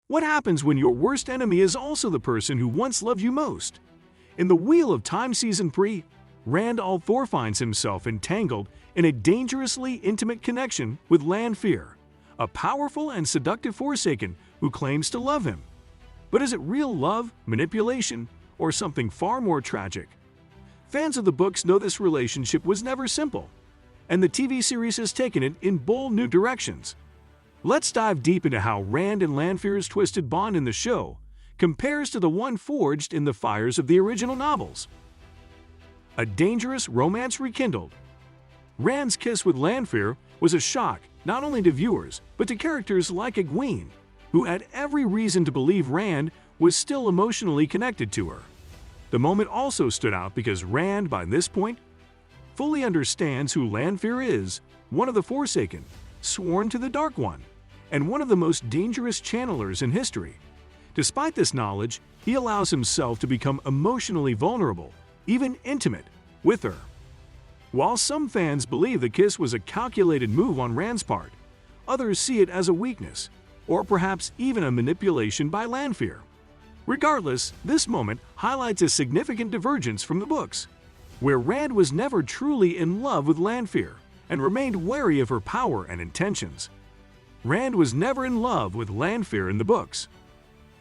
What happens when your worst enemy is also the person who once loved you most? In the Wheel of Time Season 3, Rand al'Thor finds himself entangled in a dangerously intimate connection with Lanfear, a powerful and seductive Forsaken who claims to love him. But is it real love, manipulation, or something far more tragic? Fans of the books know this relationship was never simple, and the TV series has taken it in bold new directions. Let's dive deep into how Rand and Lanfear's twisted bond in the show compares to the one forged in the fires of the original novels. A dangerous romance rekindled. Rand's kiss with Lanfear was a shock not only to viewers but to characters like Egwene, who had every reason to believe Rand was still emotionally connected to her. The moment also stood out because Rand, by this point, fully understands who Lanfear is, one of the Forsaken, sworn to the Dark One, and one of the most dangerous channelers in history. Despite this knowledge, he allows himself to become emotionally vulnerable, even intimate, with her. While some fans believe the kiss was a calculated move on Rand's part, others see it as a weakness, or perhaps even a manipulation by Lanfear. Regardless, this moment highlights a significant divergence from the books, where Rand was never truly in love with Lanfear and remained wary of her power and intentions. Rand was never in love with Lanfear in the books.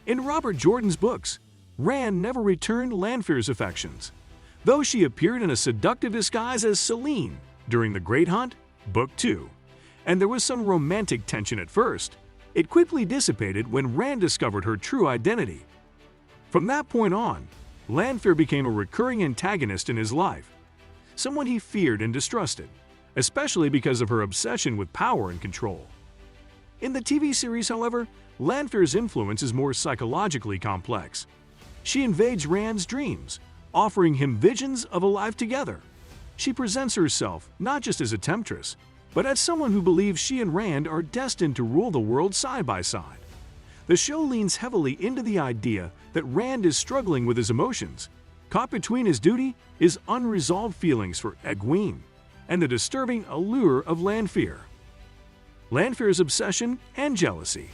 In Robert Jordan's books, Rand never returned Lanfear's affections, though she appeared in a seductive disguise as Selene during The Great Hunt, Book 2, and there was some romantic tension at first. It quickly dissipated when Rand discovered her true identity. From that point on, Lanfear became a recurring antagonist in his life, someone he feared and distrusted, especially because of her obsession with power and control. In the TV series, however, Lanfear's influence is more psychologically complex. She invades Rand's dreams, offering him visions of a life together. She presents herself not just as a temptress, but as someone who believes she and Rand are destined to rule the world side by side. The show leans heavily into the idea that Rand is struggling with his emotions, caught between his duty, his unresolved feelings for Egwene, and the disturbing allure of Lanfear. Lanfear's obsession and jealousy.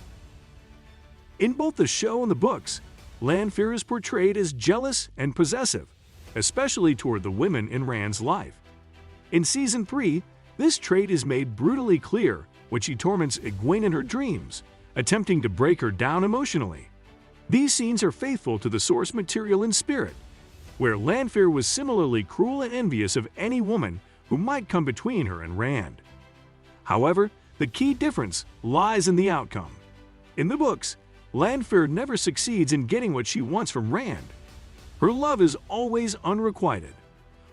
In both the show and the books, Lanfear is portrayed as jealous and possessive, especially toward the women in Rand's life. In Season 3, this trait is made brutally clear when she torments Egwene in her dreams, attempting to break her down emotionally. These scenes are faithful to the source material in spirit, where Lanfear was similarly cruel and envious of any woman who might come between her and Rand. However, the key difference lies in the outcome. In the books, Lanfear never succeeds in getting what she wants from Rand. Her love is always unrequited.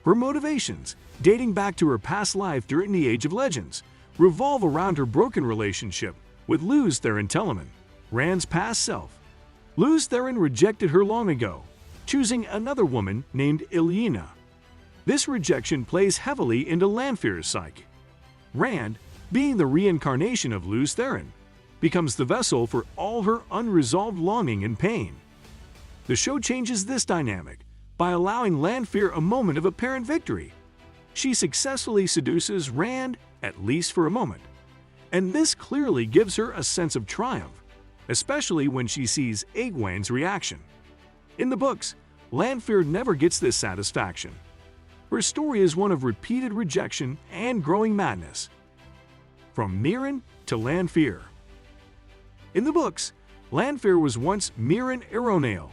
Her motivations, dating back to her past life during the Age of Legends, revolve around her broken relationship with Lews Therin, Rand's past self. Lews Therin rejected her long ago, choosing another woman named Ilyena. This rejection plays heavily into Lanfear's psyche. Rand, being the reincarnation of Lews Therin, becomes the vessel for all her unresolved longing and pain. The show changes this dynamic by allowing Lanfear a moment of apparent victory. She successfully seduces Rand, at least for a moment, and this clearly gives her a sense of triumph, especially when she sees Egwene's reaction. In the books, Lanfear never gets this satisfaction. Her story is one of repeated rejection and growing madness. From Mirren to Lanfear. In the books, Lanfear was once Mirren Ironail,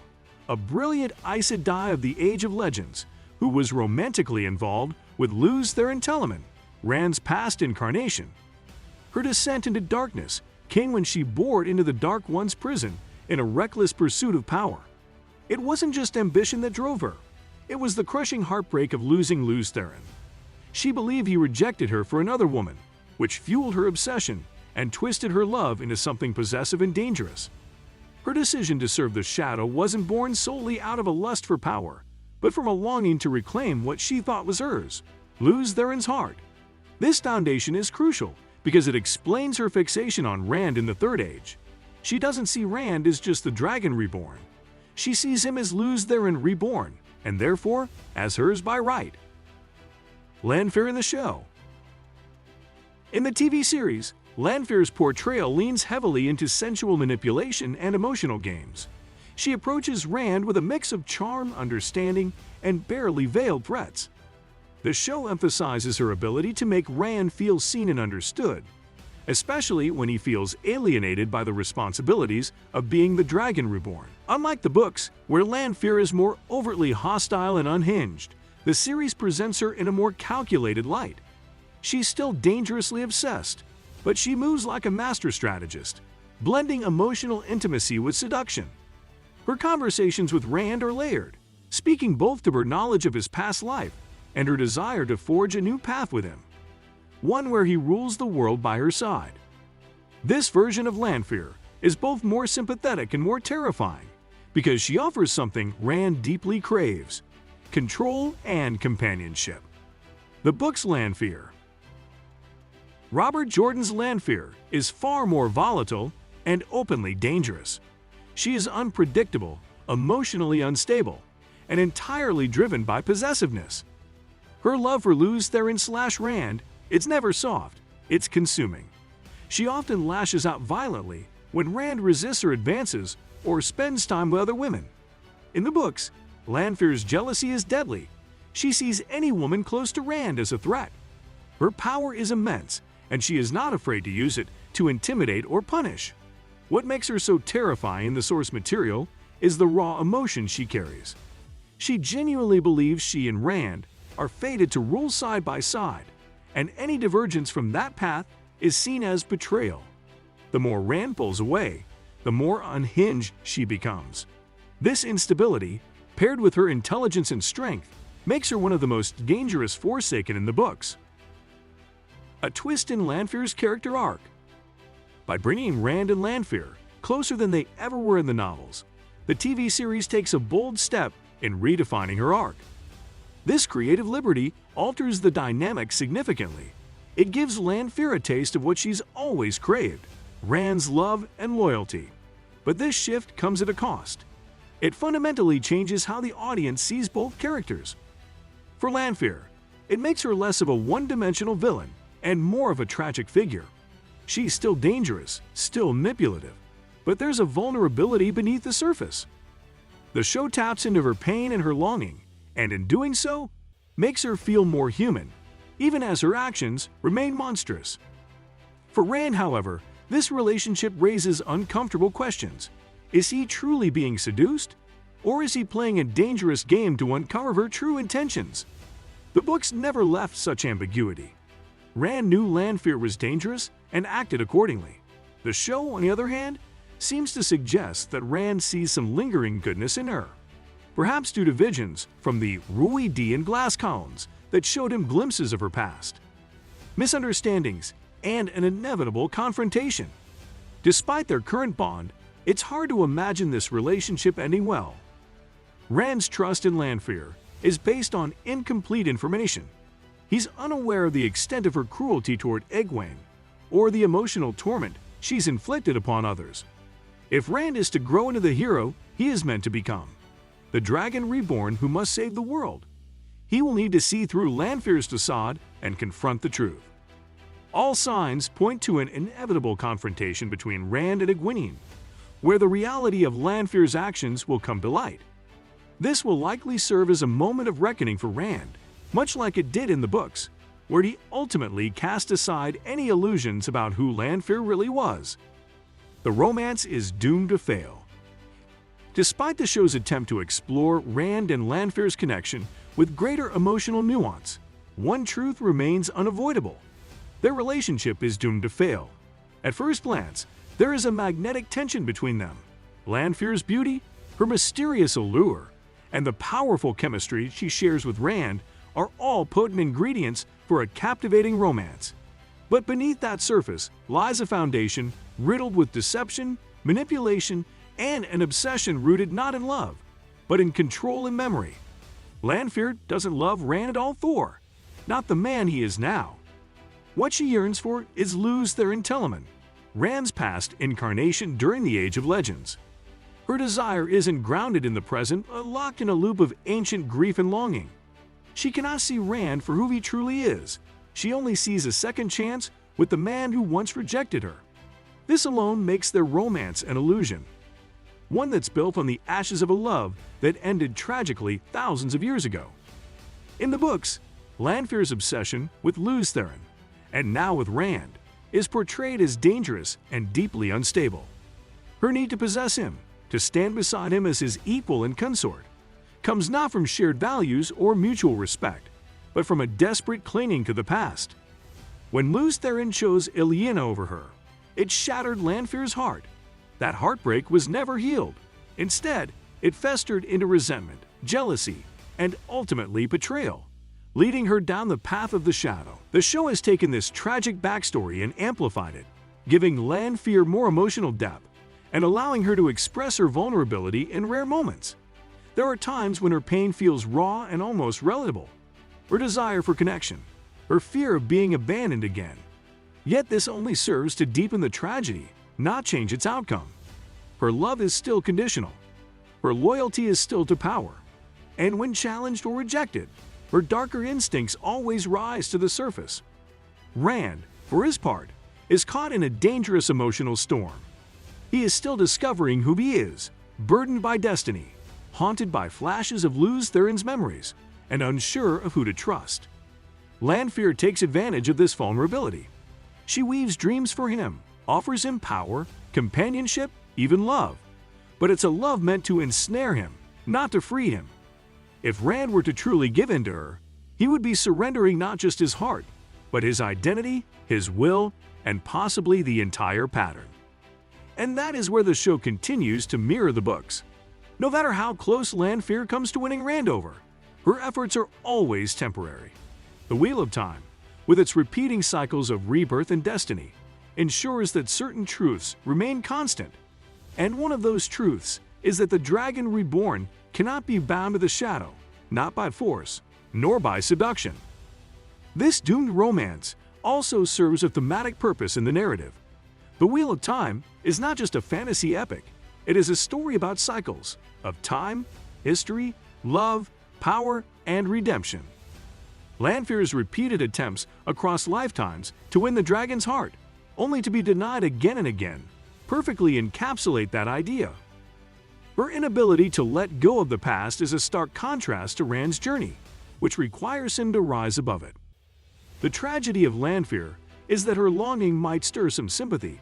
a brilliant Aes Sedai of the Age of Legends, who was romantically involved with Lews Therin, Rand's past incarnation. Her descent into darkness came when she bored into the Dark One's prison in a reckless pursuit of power. It wasn't just ambition that drove her. It was the crushing heartbreak of losing Lews Therin. She believed he rejected her for another woman, which fueled her obsession and twisted her love into something possessive and dangerous. Her decision to serve the Shadow wasn't born solely out of a lust for power, but from a longing to reclaim what she thought was hers, Lews Therin's heart. This foundation is crucial because it explains her fixation on Rand in the Third Age. She doesn't see Rand as just the dragon reborn. She sees him as Lews Therin reborn, and therefore as hers by right. Lanfear in the show. In the TV series, Lanfear's portrayal leans heavily into sensual manipulation and emotional games. She approaches Rand with a mix of charm, understanding, and barely veiled threats. The show emphasizes her ability to make Rand feel seen and understood, especially when he feels alienated by the responsibilities of being the Dragon Reborn. Unlike the books, where Lanfear is more overtly hostile and unhinged, the series presents her in a more calculated light. She's still dangerously obsessed, but she moves like a master strategist, blending emotional intimacy with seduction. Her conversations with Rand are layered, speaking both to her knowledge of his past life and her desire to forge a new path with him, one where he rules the world by her side. This version of Lanfear is both more sympathetic and more terrifying because she offers something Rand deeply craves: control and companionship. The book's Lanfear. Robert Jordan's Lanfear is far more volatile and openly dangerous. She is unpredictable, emotionally unstable, and entirely driven by possessiveness. Her love for Lews Therin / Rand, it's never soft, it's consuming. She often lashes out violently when Rand resists her advances or spends time with other women. In the books, Lanfear's jealousy is deadly. She sees any woman close to Rand as a threat. Her power is immense, and she is not afraid to use it to intimidate or punish. What makes her so terrifying in the source material is the raw emotion she carries. She genuinely believes she and Rand are fated to rule side by side, and any divergence from that path is seen as betrayal. The more Rand pulls away, the more unhinged she becomes. This instability, paired with her intelligence and strength, makes her one of the most dangerous Forsaken in the books. A twist in Lanfear's character arc. By bringing Rand and Lanfear closer than they ever were in the novels, the TV series takes a bold step in redefining her arc. This creative liberty alters the dynamic significantly. It gives Lanfear a taste of what she's always craved: Rand's love and loyalty. But this shift comes at a cost. It fundamentally changes how the audience sees both characters. For Lanfear, it makes her less of a one-dimensional villain and more of a tragic figure. She's still dangerous, still manipulative, but there's a vulnerability beneath the surface. The show taps into her pain and her longing, and in doing so, makes her feel more human, even as her actions remain monstrous. For Rand, however, this relationship raises uncomfortable questions. Is he truly being seduced? Or is he playing a dangerous game to uncover her true intentions? The books never left such ambiguity. Rand knew Lanfear was dangerous and acted accordingly. The show, on the other hand, seems to suggest that Rand sees some lingering goodness in her, perhaps due to visions from the Ruidi and glass columns that showed him glimpses of her past, misunderstandings, and an inevitable confrontation. Despite their current bond, it's hard to imagine this relationship ending well. Rand's trust in Lanfear is based on incomplete information. He's unaware of the extent of her cruelty toward Egwene or the emotional torment she's inflicted upon others. If Rand is to grow into the hero he is meant to become, the Dragon Reborn who must save the world, he will need to see through Lanfear's facade and confront the truth. All signs point to an inevitable confrontation between Rand and Egwene, where the reality of Lanfear's actions will come to light. This will likely serve as a moment of reckoning for Rand, much like it did in the books, where he ultimately cast aside any illusions about who Lanfear really was. The romance is doomed to fail. Despite the show's attempt to explore Rand and Lanfear's connection with greater emotional nuance, one truth remains unavoidable: their relationship is doomed to fail. At first glance, there is a magnetic tension between them. Lanfear's beauty, her mysterious allure, and the powerful chemistry she shares with Rand are all potent ingredients for a captivating romance. But beneath that surface lies a foundation riddled with deception, manipulation, and an obsession rooted not in love, but in control and memory. Lanfear doesn't love Rand at all, not the man he is now. What she yearns for is Lews Therin, Rand's past incarnation during the Age of Legends. Her desire isn't grounded in the present, locked in a loop of ancient grief and longing. She cannot see Rand for who he truly is. She only sees a second chance with the man who once rejected her. This alone makes their romance an illusion, one that's built on the ashes of a love that ended tragically thousands of years ago. In the books, Lanfear's obsession with Lews Therin, and now with Rand, is portrayed as dangerous and deeply unstable. Her need to possess him, to stand beside him as his equal and consort, comes not from shared values or mutual respect, but from a desperate clinging to the past. When Lews Therin chose Ilyena over her, it shattered Lanfear's heart. That heartbreak was never healed. Instead, it festered into resentment, jealousy, and ultimately betrayal, leading her down the path of the shadow. The show has taken this tragic backstory and amplified it, giving Lanfear more emotional depth and allowing her to express her vulnerability in rare moments. There are times when her pain feels raw and almost relatable, her desire for connection, her fear of being abandoned again. Yet this only serves to deepen the tragedy, not change its outcome. Her love is still conditional. Her loyalty is still to power. And when challenged or rejected, her darker instincts always rise to the surface. Rand, for his part, is caught in a dangerous emotional storm. He is still discovering who he is, burdened by destiny, haunted by flashes of Lews Therin's memories, and unsure of who to trust. Lanfear takes advantage of this vulnerability. She weaves dreams for him, offers him power, companionship, even love. But it's a love meant to ensnare him, not to free him. If Rand were to truly give in to her, he would be surrendering not just his heart, but his identity, his will, and possibly the entire pattern. And that is where the show continues to mirror the books. No matter how close Lanfear comes to winning Rand over, her efforts are always temporary. The Wheel of Time, with its repeating cycles of rebirth and destiny, ensures that certain truths remain constant. And one of those truths is that the dragon reborn cannot be bound to the shadow, not by force, nor by seduction. This doomed romance also serves a thematic purpose in the narrative. The Wheel of Time is not just a fantasy epic, it is a story about cycles of time, history, love, power, and redemption. Lanfear's repeated attempts across lifetimes to win the dragon's heart, only to be denied again and again, perfectly encapsulate that idea. Her inability to let go of the past is a stark contrast to Rand's journey, which requires him to rise above it. The tragedy of Lanfear is that her longing might stir some sympathy.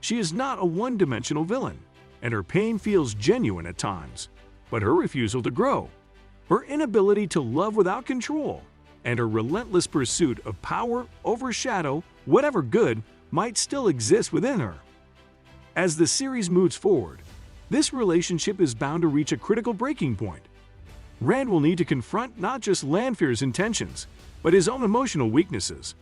She is not a one-dimensional villain, and her pain feels genuine at times. But her refusal to grow, her inability to love without control, and her relentless pursuit of power overshadow whatever good might still exist within her. As the series moves forward, this relationship is bound to reach a critical breaking point. Rand will need to confront not just Lanfear's intentions, but his own emotional weaknesses.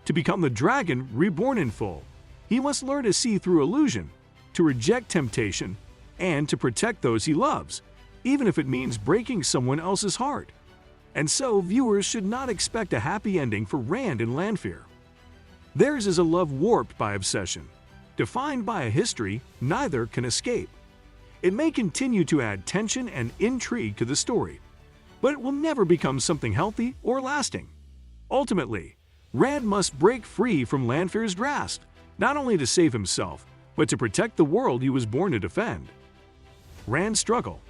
To become the dragon reborn in full, he must learn to see through illusion, to reject temptation, and to protect those he loves, even if it means breaking someone else's heart. And so, viewers should not expect a happy ending for Rand and Lanfear. Theirs is a love warped by obsession. Defined by a history neither can escape. It may continue to add tension and intrigue to the story, but it will never become something healthy or lasting. Ultimately, Rand must break free from Lanfear's grasp, not only to save himself, but to protect the world he was born to defend. Rand's struggle.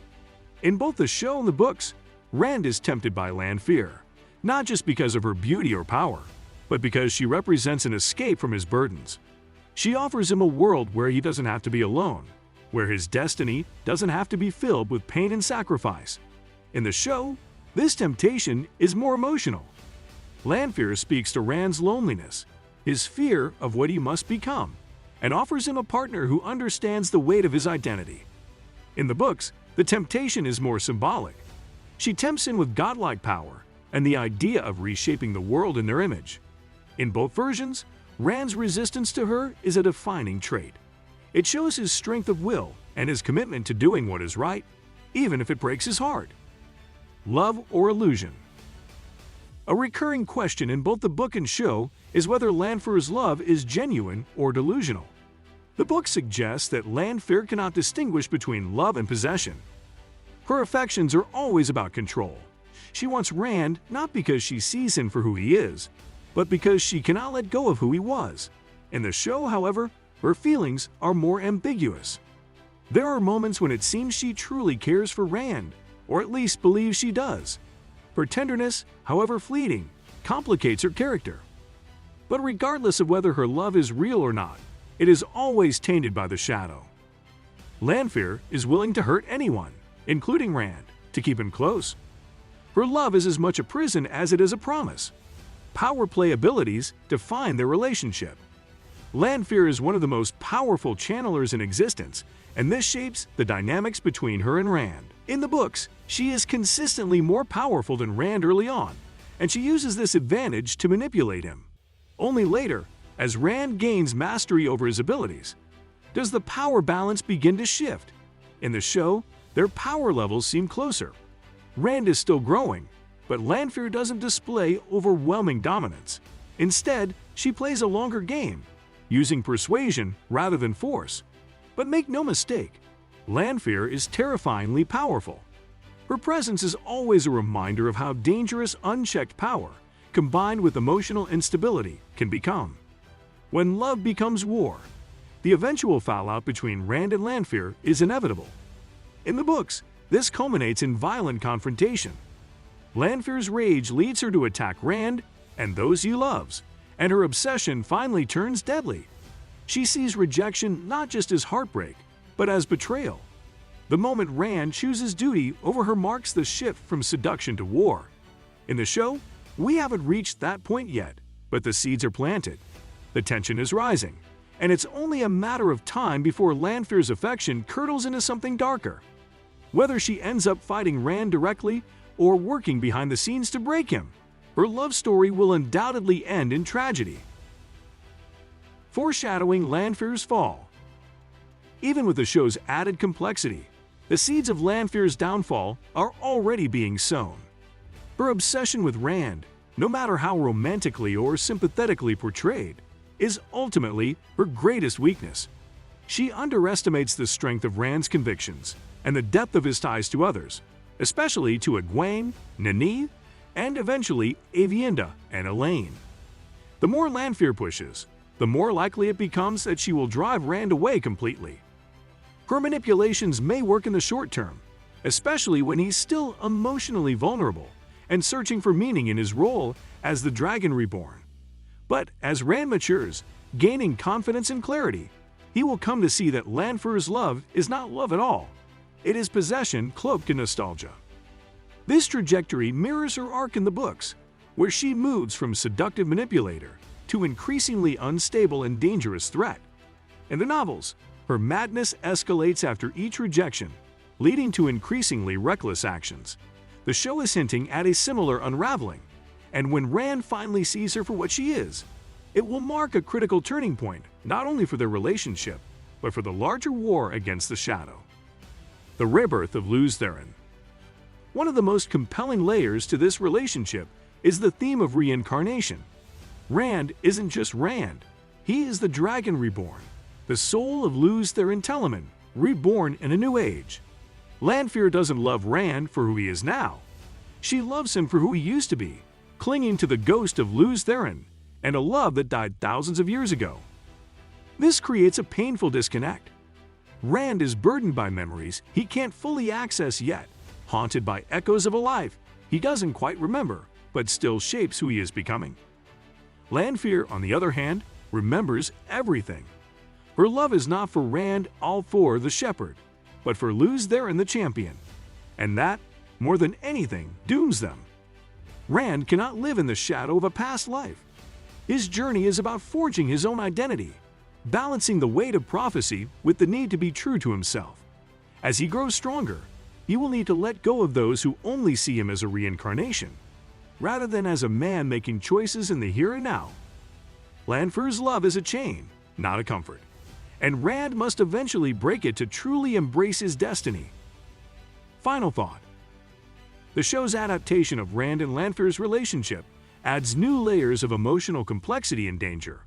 In both the show and the books, Rand is tempted by Lanfear, not just because of her beauty or power, but because she represents an escape from his burdens. She offers him a world where he doesn't have to be alone, where his destiny doesn't have to be filled with pain and sacrifice. In the show, this temptation is more emotional. Lanfear speaks to Rand's loneliness, his fear of what he must become, and offers him a partner who understands the weight of his identity. In the books, the temptation is more symbolic. She tempts him with godlike power and the idea of reshaping the world in their image. In both versions, Rand's resistance to her is a defining trait. It shows his strength of will and his commitment to doing what is right, even if it breaks his heart. Love or illusion? A recurring question in both the book and show is whether Lanfear's love is genuine or delusional. The book suggests that Lanfear cannot distinguish between love and possession. Her affections are always about control. She wants Rand not because she sees him for who he is, but because she cannot let go of who he was. In the show, however, her feelings are more ambiguous. There are moments when it seems she truly cares for Rand, or at least believes she does. Her tenderness, however fleeting, complicates her character. But regardless of whether her love is real or not, it is always tainted by the shadow. Lanfear is willing to hurt anyone, including Rand, to keep him close. Her love is as much a prison as it is a promise. Power play abilities define their relationship. Lanfear is one of the most powerful channelers in existence, and this shapes the dynamics between her and Rand. In the books, she is consistently more powerful than Rand early on, and she uses this advantage to manipulate him. Only later, as Rand gains mastery over his abilities, does the power balance begin to shift. In the show, their power levels seem closer. Rand is still growing, but Lanfear doesn't display overwhelming dominance. Instead, she plays a longer game, using persuasion rather than force. But make no mistake, Lanfear is terrifyingly powerful. Her presence is always a reminder of how dangerous unchecked power, combined with emotional instability, can become. When love becomes war, the eventual fallout between Rand and Lanfear is inevitable. In the books, this culminates in violent confrontation. Lanfear's rage leads her to attack Rand and those he loves, and her obsession finally turns deadly. She sees rejection not just as heartbreak, but as betrayal. The moment Rand chooses duty over her marks the shift from seduction to war. In the show, we haven't reached that point yet, but the seeds are planted. The tension is rising, and it's only a matter of time before Lanfear's affection curdles into something darker. Whether she ends up fighting Rand directly or working behind the scenes to break him, her love story will undoubtedly end in tragedy. Foreshadowing Lanfear's fall. Even with the show's added complexity, the seeds of Lanfear's downfall are already being sown. Her obsession with Rand, no matter how romantically or sympathetically portrayed, is ultimately her greatest weakness. She underestimates the strength of Rand's convictions and the depth of his ties to others, especially to Egwene, Nynaeve, and eventually Aviendha and Elaine. The more Lanfear pushes, the more likely it becomes that she will drive Rand away completely. Her manipulations may work in the short term, especially when he's still emotionally vulnerable and searching for meaning in his role as the Dragon Reborn. But as Rand matures, gaining confidence and clarity, he will come to see that Lanfear's love is not love at all. It is possession cloaked in nostalgia. This trajectory mirrors her arc in the books, where she moves from seductive manipulator to increasingly unstable and dangerous threat. In the novels, her madness escalates after each rejection, leading to increasingly reckless actions. The show is hinting at a similar unraveling, and when Rand finally sees her for what she is, it will mark a critical turning point not only for their relationship, but for the larger war against the Shadow. The rebirth of Lews Therin. One of the most compelling layers to this relationship is the theme of reincarnation. Rand isn't just Rand, he is the Dragon Reborn, the soul of Lews Therin Telemann, reborn in a new age. Lanfear doesn't love Rand for who he is now. She loves him for who he used to be, clinging to the ghost of Lews Therin, and a love that died thousands of years ago. This creates a painful disconnect. Rand is burdened by memories he can't fully access yet, haunted by echoes of a life he doesn't quite remember, but still shapes who he is becoming. Lanfear, on the other hand, remembers everything. Her love is not for Rand al'Thor the Shepherd, but for Lews Therin the Champion. And that, more than anything, dooms them. Rand cannot live in the shadow of a past life. His journey is about forging his own identity, balancing the weight of prophecy with the need to be true to himself. As he grows stronger, he will need to let go of those who only see him as a reincarnation, rather than as a man making choices in the here and now. Lanfear's love is a chain, not a comfort, and Rand must eventually break it to truly embrace his destiny. Final thought. The show's adaptation of Rand and Lanfear's relationship adds new layers of emotional complexity and danger.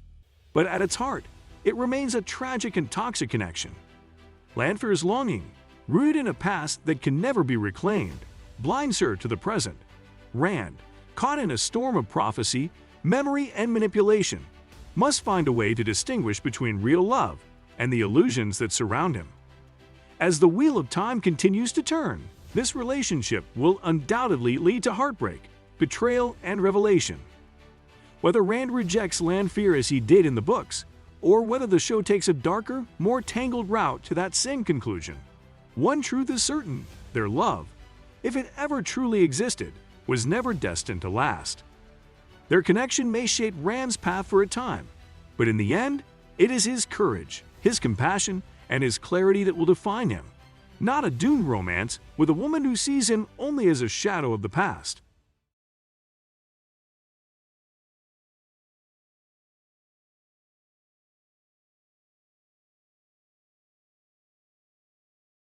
But at its heart, it remains a tragic and toxic connection. Lanfear's longing, rooted in a past that can never be reclaimed, blinds her to the present. Rand, caught in a storm of prophecy, memory, and manipulation, must find a way to distinguish between real love and the illusions that surround him. As the wheel of time continues to turn, this relationship will undoubtedly lead to heartbreak, betrayal, and revelation. Whether Rand rejects Lanfear as he did in the books, or whether the show takes a darker, more tangled route to that same conclusion, one truth is certain: their love, if it ever truly existed, was never destined to last. Their connection may shape Rand's path for a time, but in the end, it is his courage, his compassion, and his clarity that will define him, not a doomed romance with a woman who sees him only as a shadow of the past.